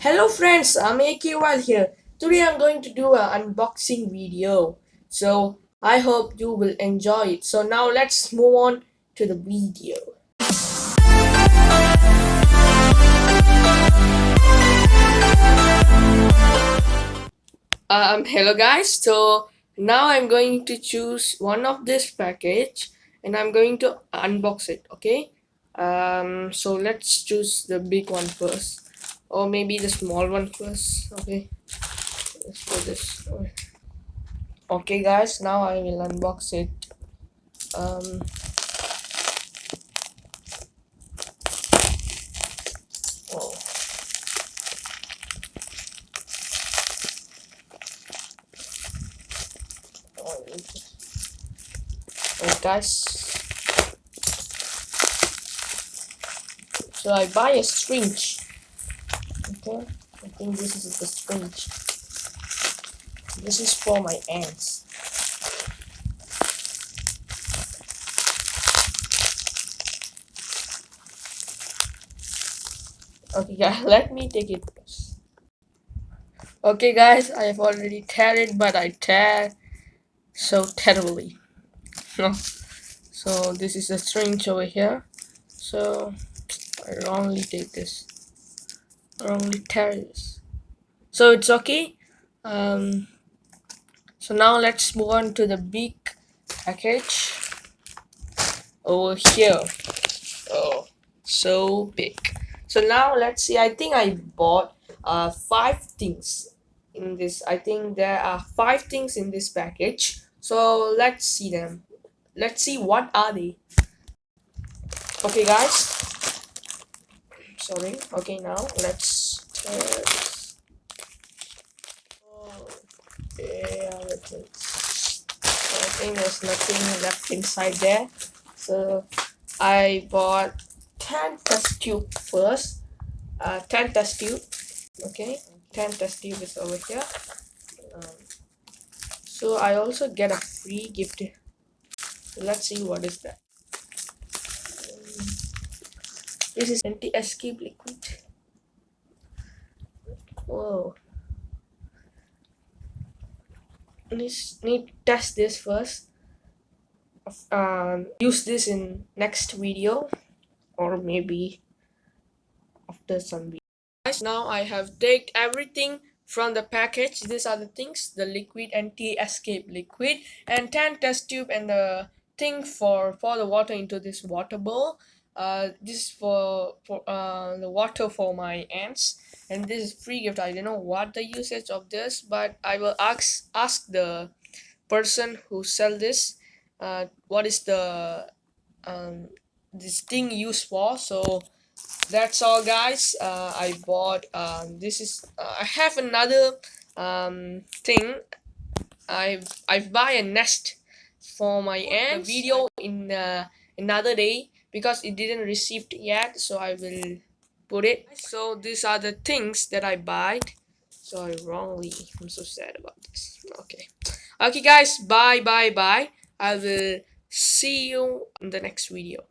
Hello friends, I'm AKY here. Today I'm going to do an unboxing video. So I hope you will enjoy it. So now let's move on to the video. Hello guys. So now I'm going to choose one of this package and I'm going to unbox it. Okay. So let's choose the big one first, or maybe the small one first. Okay. Let's do this. Okay guys, now I will unbox it. um oh, guys, so I buy a syringe. Okay, I think this is the syringe. This is for my ants. Okay guys, let me take it first. Okay guys, I have already tear it, but I tear so terribly. So this is a syringe over here. So I wrongly take this, wrongly tear this. So it's okay. So now let's move on to the big package over here. Oh, so big. So now let's see. I think I bought five things in this. I think there are five things in this package. So let's see them. Let's see what are they. Okay, guys. Sorry. Okay, now let's test. Oh, yeah, I think there's nothing left inside there. So I bought 10 test tube first. 10 test tube. Okay, 10 test tube is over here. Um, so I also get a free gift. Let's see what is that. This is anti-escape liquid. Whoa. Need to test this first. Use this in next video, or maybe after some video. Guys, now I have taken everything from the package. These are the things: the liquid anti-escape liquid, and 10 test tube, and the thing for pour the water into this water bowl. This is for the water for my ants, and this is free gift. I don't know what the usage of this, but I will ask the person who sell this what is the this thing used for. So that's all guys. I bought this is I have another thing. I buy a nest for my ants. The video in another day because it didn't receive yet, so I will put it. So these are the things that I buy. So I'm so sad about this. Okay guys, bye. I will see you in the next video.